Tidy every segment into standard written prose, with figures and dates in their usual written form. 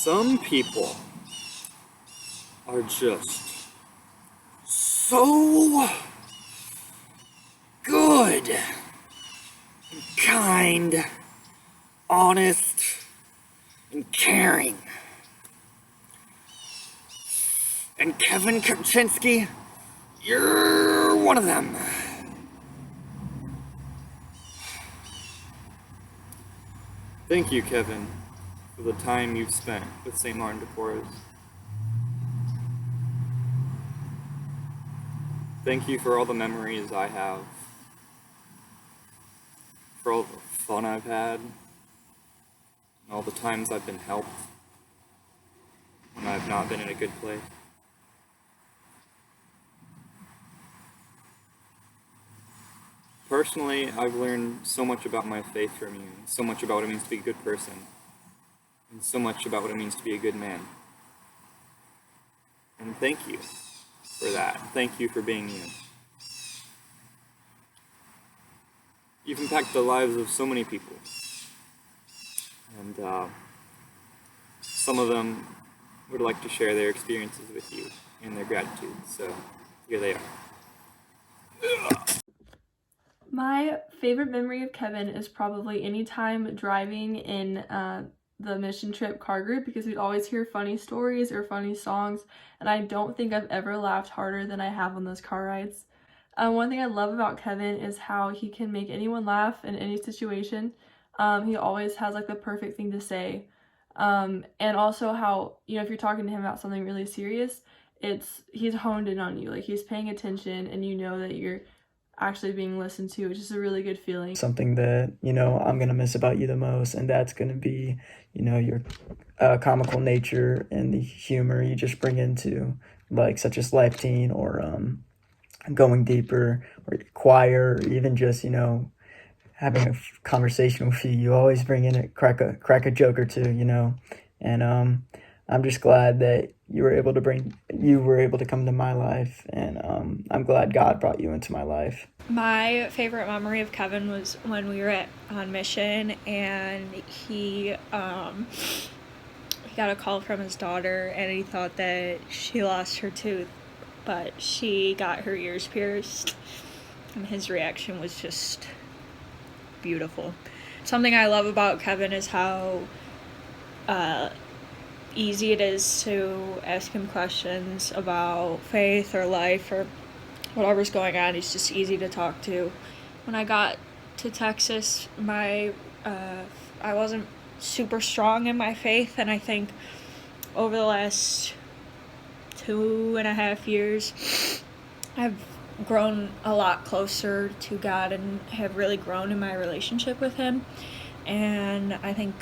Some people are just so good, and kind, honest, and caring. And Kevin Kupczynski, you're one of them. Thank you, Kevin, for the time you've spent with St. Martin de Porres. Thank you for all the memories I have, for all the fun I've had, and all the times I've been helped when I've not been in a good place. Personally, I've learned so much about my faith from you, so much about what it means to be a good person, and so much about what it means to be a good man. And thank you for that. Thank you for being you. You've impacted the lives of so many people. And some of them would like to share their experiences with you and their gratitude. So here they are. My favorite memory of Kevin is probably any time driving in the mission trip car group, because we'd always hear funny stories or funny songs, and I don't think I've ever laughed harder than I have on those car rides. One thing I love about Kevin is how he can make anyone laugh in any situation. He always has like the perfect thing to say. And also how, if you're talking to him about something really serious, he's honed in on you, like he's paying attention and you know that you're actually being listened to, which is a really good feeling. Something that, I'm going to miss about you the most, and that's going to be, your comical nature and the humor you just bring into, like, such as Life Teen or Going Deeper or choir, or even just, having a conversation with you. You always bring in crack a joke or two, and I'm just glad that you were able to come to my life, and I'm glad God brought you into my life. My favorite memory of Kevin was when we were on mission, and he got a call from his daughter, and he thought that she lost her tooth, but she got her ears pierced, and his reaction was just beautiful. Something I love about Kevin is how easy it is to ask him questions about faith or life or whatever's going on. He's just easy to talk to. When I got to Texas, I wasn't super strong in my faith, and I think over the last 2.5 years, I've grown a lot closer to God and have really grown in my relationship with him. And I think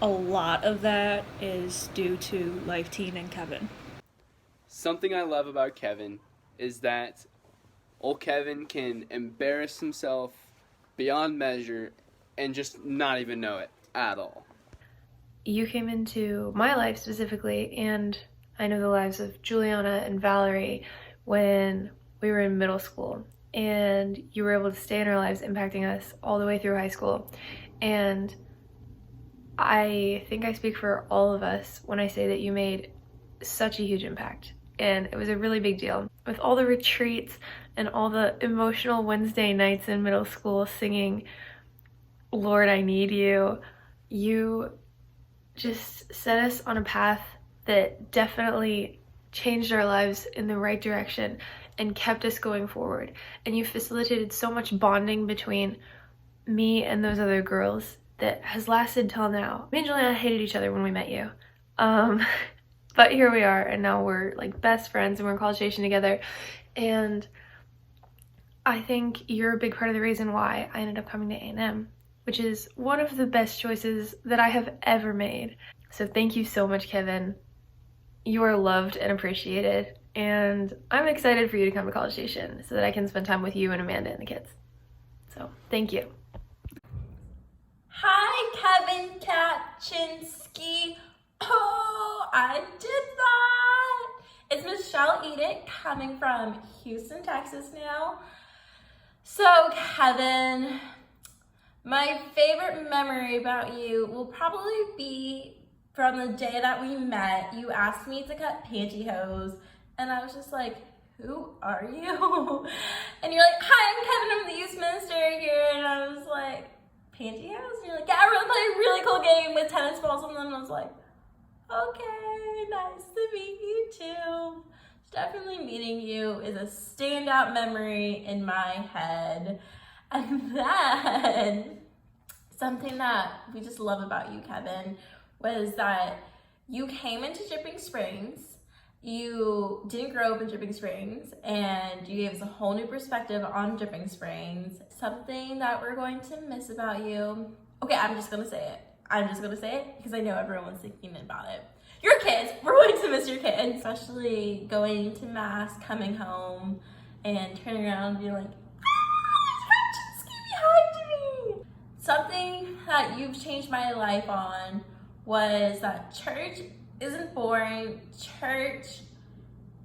a lot of that is due to Life Teen and Kevin. Something I love about Kevin is that old Kevin can embarrass himself beyond measure and just not even know it at all. You came into my life specifically, and I know the lives of Juliana and Valerie when we were in middle school, and you were able to stay in our lives, impacting us all the way through high school. And I think I speak for all of us when I say that you made such a huge impact, and it was a really big deal. With all the retreats and all the emotional Wednesday nights in middle school singing Lord, I Need You, you just set us on a path that definitely changed our lives in the right direction and kept us going forward. And you facilitated so much bonding between me and those other girls that has lasted till now. Me and Juliana hated each other when we met you. But here we are, and now we're like best friends and we're in College Station together. And I think you're a big part of the reason why I ended up coming to A&M, which is one of the best choices that I have ever made. So thank you so much, Kevin. You are loved and appreciated, and I'm excited for you to come to College Station so that I can spend time with you and Amanda and the kids. So thank you. Hi, Kevin Kupczynski. Oh, I did that. It's Michelle Edick coming from Houston, Texas now. So, Kevin, my favorite memory about you will probably be from the day that we met, you asked me to cut pantyhose, and I was just like, who are you? And you're like, hi, I'm Kevin, I'm the youth minister here. And I was like, pantyhose? And you're like, yeah, I really play a really cool game with tennis balls on them. And I was like, okay, nice to meet you too. Definitely meeting you is a standout memory in my head. And then something that we just love about you, Kevin, was that you came into Dripping Springs. You didn't grow up in Dripping Springs, and you gave us a whole new perspective on Dripping Springs. Something that we're going to miss about you. Okay, I'm just gonna say it. I'm just gonna say it because I know everyone's thinking about it. Your kids, we're going to miss your kids, especially going to mass, coming home, and turning around and being like, behind me. Something that you've changed my life on was that church isn't boring. Church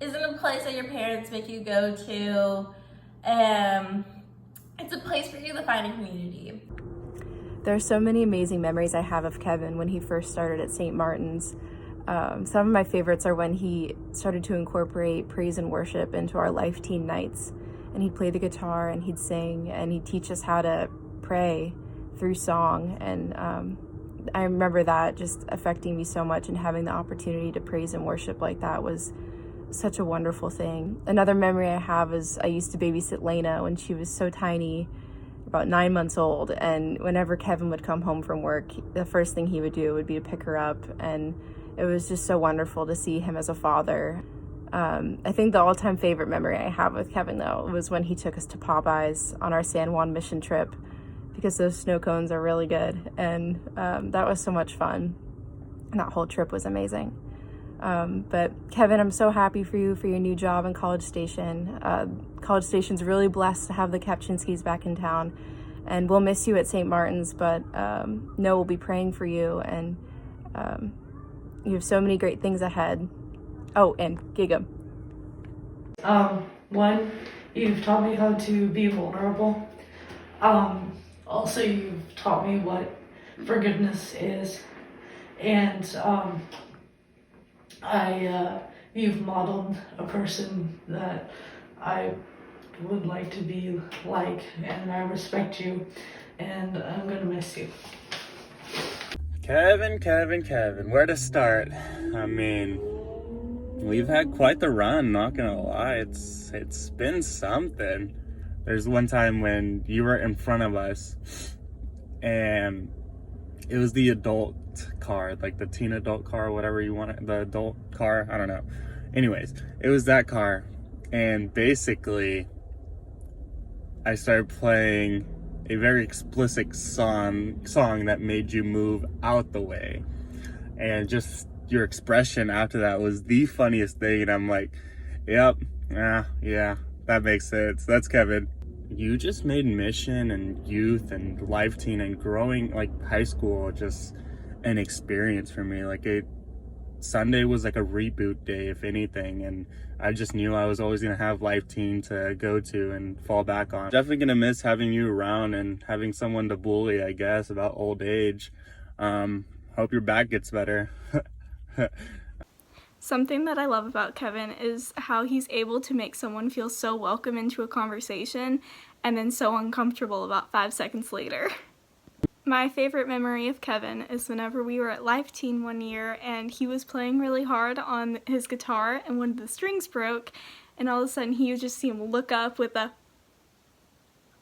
isn't a place that your parents make you go to. It's a place for you to find a community. There are so many amazing memories I have of Kevin when he first started at St. Martin's. Some of my favorites are when he started to incorporate praise and worship into our Life Teen nights. And he'd play the guitar and he'd sing and he'd teach us how to pray through song. And I remember that just affecting me so much, and having the opportunity to praise and worship like that was such a wonderful thing. Another memory I have is I used to babysit Lena when she was so tiny, about 9 months old, and whenever Kevin would come home from work, the first thing he would do would be to pick her up, and it was just so wonderful to see him as a father. I think the all-time favorite memory I have with Kevin, though, was when he took us to Popeyes on our San Juan mission trip, because those snow cones are really good, and that was so much fun. And that whole trip was amazing. But Kevin, I'm so happy for you for your new job in College Station. College Station's really blessed to have the Kapczynskis back in town, and we'll miss you at St. Martin's, but no, we'll be praying for you, and you have so many great things ahead. Oh, and Gigam. One, you've taught me how to be vulnerable. Also, you've taught me what forgiveness is, and you've modeled a person that I would like to be like, and I respect you, and I'm gonna miss you. Kevin, where to start? I mean, we've had quite the run, not gonna lie. It's been something. There's one time when you were in front of us, and it was the adult car, like the teen adult car, whatever you want it, the adult car, I don't know. Anyways, it was that car, and basically, I started playing a very explicit song that made you move out the way, and just your expression after that was the funniest thing, and I'm like, yep, yeah, that makes sense. That's Kevin. You just made mission and youth and Life Teen and growing, like high school, just an experience for me. Like Sunday was like a reboot day, if anything, and I just knew I was always gonna have Life Teen to go to and fall back on. Definitely gonna miss having you around and having someone to bully, I guess, about old age. Hope your back gets better. Something that I love about Kevin is how he's able to make someone feel so welcome into a conversation and then so uncomfortable about 5 seconds later. My favorite memory of Kevin is whenever we were at Life Teen one year and he was playing really hard on his guitar and one of the strings broke, and all of a sudden you just see him look up with a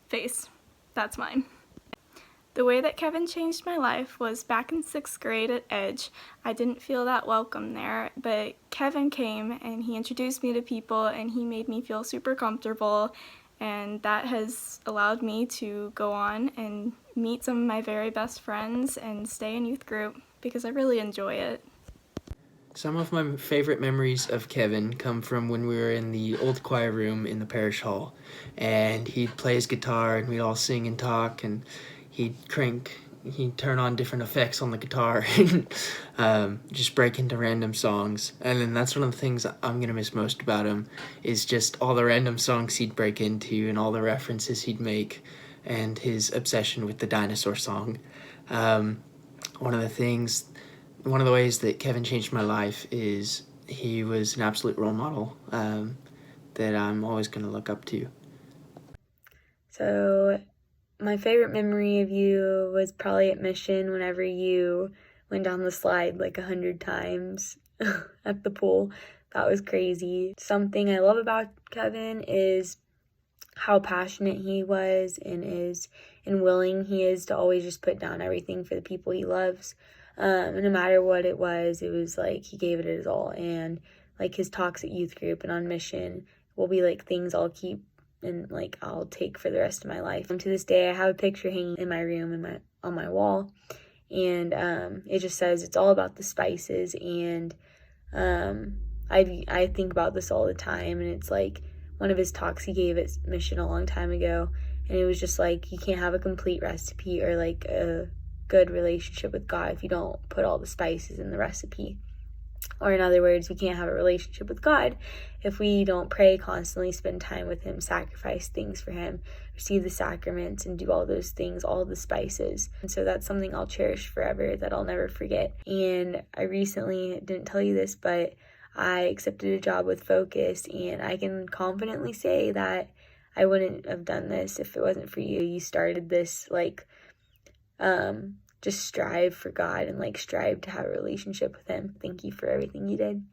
face. That's mine. The way that Kevin changed my life was back in 6th grade at Edge. I didn't feel that welcome there, but Kevin came and he introduced me to people and he made me feel super comfortable, and that has allowed me to go on and meet some of my very best friends and stay in youth group because I really enjoy it. Some of my favorite memories of Kevin come from when we were in the old choir room in the parish hall, and he'd play his guitar and we'd all sing and talk, and he'd turn on different effects on the guitar and just break into random songs. And then that's one of the things I'm going to miss most about him, is just all the random songs he'd break into and all the references he'd make and his obsession with the dinosaur song. One of the things one of the ways that Kevin changed my life is he was an absolute role model that I'm always going to look up to. So my favorite memory of you was probably at Mission whenever you went down the slide like 100 times at the pool. That was crazy. Something I love about Kevin is how passionate he was and willing he is to always just put down everything for the people he loves. No matter what it was like he gave it his all. And like his talks at youth group and on Mission will be like things I'll keep and like I'll take for the rest of my life. To this day, I have a picture hanging in my room on my wall, and it just says it's all about the spices. And I think about this all the time, and it's like one of his talks he gave at Mission a long time ago, and it was just like you can't have a complete recipe or like a good relationship with God if you don't put all the spices in the recipe. Or in other words, we can't have a relationship with God if we don't pray constantly, spend time with him, sacrifice things for him, receive the sacraments, and do all those things, all the spices. And so that's something I'll cherish forever, that I'll never forget. And I recently didn't tell you this, but I accepted a job with Focus, and I can confidently say that I wouldn't have done this if it wasn't for you. You started this just strive for God and like strive to have a relationship with him. Thank you for everything you did.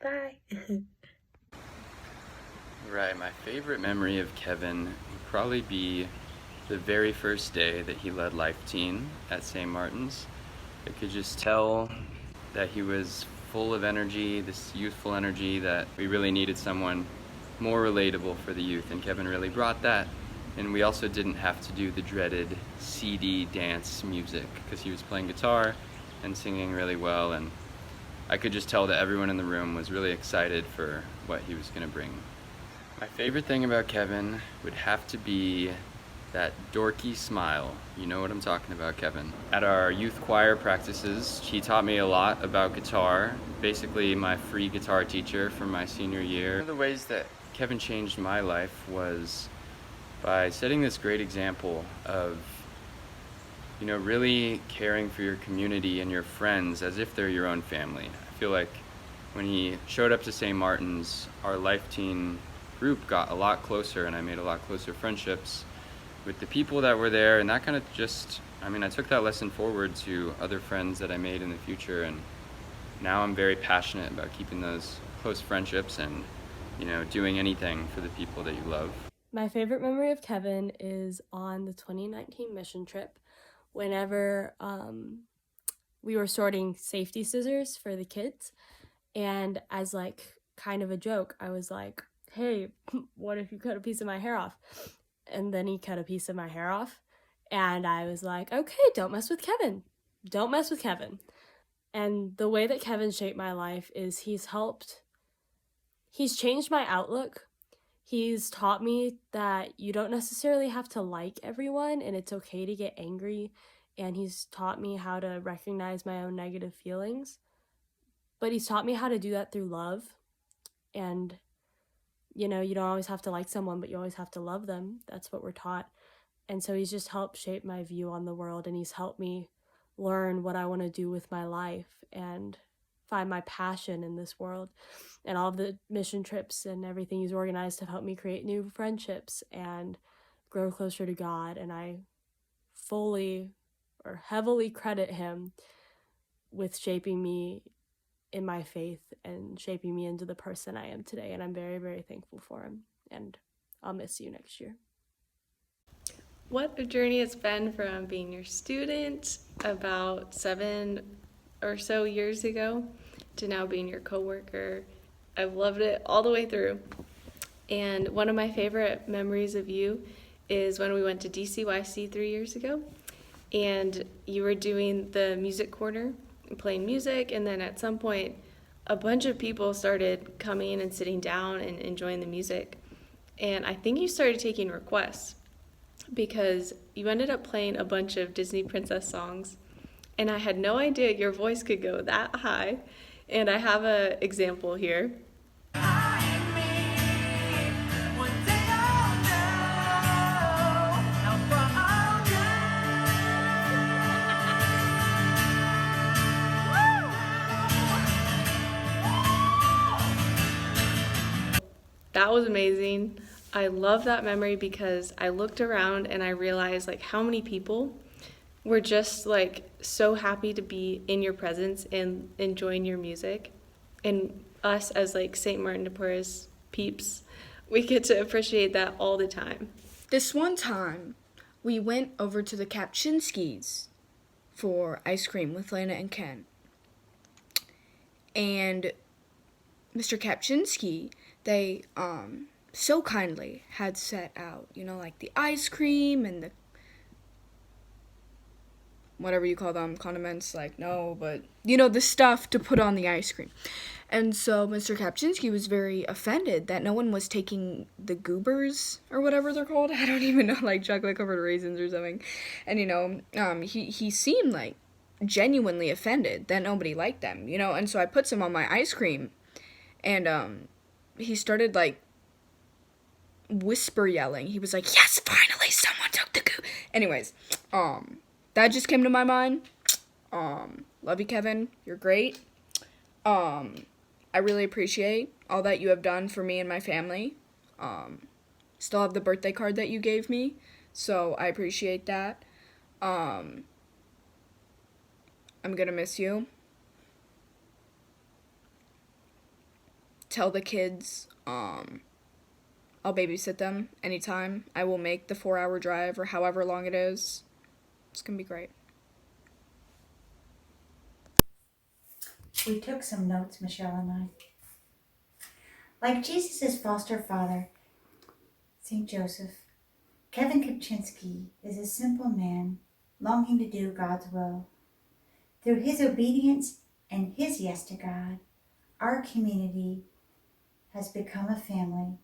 Bye. Right, my favorite memory of Kevin would probably be the very first day that he led Life Teen at St. Martin's. I could just tell that he was full of energy, this youthful energy that we really needed someone more relatable for the youth, and Kevin really brought that. And we also didn't have to do the dreaded CD dance music because he was playing guitar and singing really well, and I could just tell that everyone in the room was really excited for what he was going to bring. My favorite thing about Kevin would have to be that dorky smile. You know what I'm talking about, Kevin. At our youth choir practices, he taught me a lot about guitar, basically my free guitar teacher for my senior year. One of the ways that Kevin changed my life was by setting this great example of, really caring for your community and your friends as if they're your own family. I feel like when he showed up to St. Martin's, our Life Teen group got a lot closer, and I made a lot closer friendships with the people that were there, and that kind of I took that lesson forward to other friends that I made in the future, and now I'm very passionate about keeping those close friendships and, doing anything for the people that you love. My favorite memory of Kevin is on the 2019 mission trip, whenever we were sorting safety scissors for the kids, and as like kind of a joke, I was like, hey, what if you cut a piece of my hair off? And then he cut a piece of my hair off, and I was like, okay, don't mess with Kevin. Don't mess with Kevin. And the way that Kevin shaped my life is he's changed my outlook. He's taught me that you don't necessarily have to like everyone, and it's okay to get angry. And he's taught me how to recognize my own negative feelings. But he's taught me how to do that through love. And, you don't always have to like someone, but you always have to love them. That's what we're taught. And so he's just helped shape my view on the world, and he's helped me learn what I want to do with my life and find my passion in this world. And all of the mission trips and everything he's organized have helped me create new friendships and grow closer to God. And I fully or heavily credit him with shaping me in my faith and shaping me into the person I am today. And I'm very, very thankful for him. And I'll miss you next year. What a journey it's been from being your student about 7 or so years ago to now being your coworker. I've loved it all the way through. And one of my favorite memories of you is when we went to DCYC 3 years ago, and you were doing the music corner, playing music, and then at some point a bunch of people started coming and sitting down and enjoying the music. And I think you started taking requests because you ended up playing a bunch of Disney princess songs, and I had no idea your voice could go that high. And I have an example here. that was amazing. I love that memory because I looked around and I realized like how many people were just like so happy to be in your presence and enjoying your music. And us as like St. Martin de Porres peeps, we get to appreciate that all the time. This one time, we went over to the Kapczynskis for ice cream with Lena and Ken. And Mr. Kapczynski, they so kindly had set out, like the ice cream and the whatever you call them, condiments, but the stuff to put on the ice cream. And so Mr. Kapczynski was very offended that no one was taking the goobers, or whatever they're called. I don't even know, like chocolate-covered raisins or something. And, he seemed, like, genuinely offended that nobody liked them, And so I put some on my ice cream, and, he started, like, whisper yelling. He was like, yes, finally, someone took the goo. Anyways, that just came to my mind. Love you, Kevin. You're great. I really appreciate all that you have done for me and my family. Still have the birthday card that you gave me, so I appreciate that. I'm gonna miss you. Tell the kids, I'll babysit them anytime. I will make the 4-hour drive or however long it is. It's gonna be great. We took some notes, Michelle and I. Like Jesus' foster father, St. Joseph, Kevin Kapczynski is a simple man longing to do God's will. Through his obedience and his yes to God, our community has become a family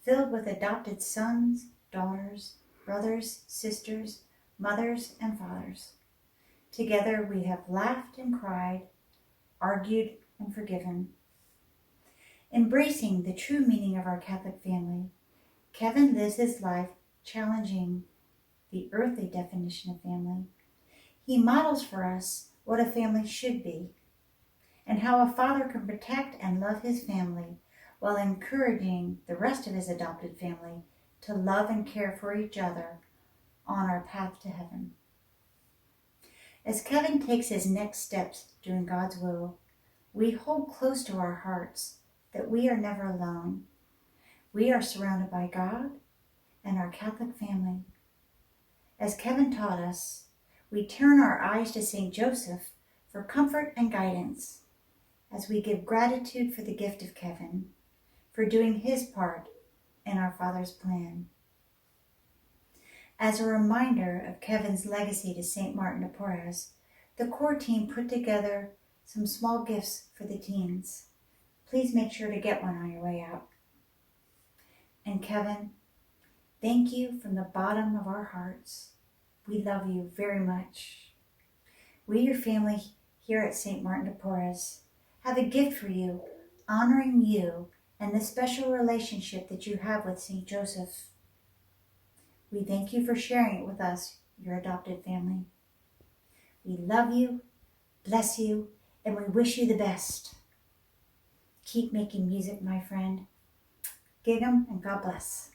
filled with adopted sons, daughters, brothers, sisters, mothers, and fathers. Together we have laughed and cried, argued and forgiven. Embracing the true meaning of our Catholic family, Kevin lives his life challenging the earthly definition of family. He models for us what a family should be and how a father can protect and love his family while encouraging the rest of his adopted family to love and care for each other on our path to heaven. As Kevin takes his next steps doing God's will, we hold close to our hearts that we are never alone. We are surrounded by God and our Catholic family. As Kevin taught us, we turn our eyes to St. Joseph for comfort and guidance as we give gratitude for the gift of Kevin, for doing his part in our Father's plan. As a reminder of Kevin's legacy to St. Martin de Porres, the core team put together some small gifts for the teens. Please make sure to get one on your way out. And Kevin, thank you from the bottom of our hearts. We love you very much. We, your family here at St. Martin de Porres, have a gift for you, honoring you and the special relationship that you have with St. Joseph. We thank you for sharing it with us, your adopted family. We love you, bless you, and we wish you the best. Keep making music, my friend. Gig 'em and God bless.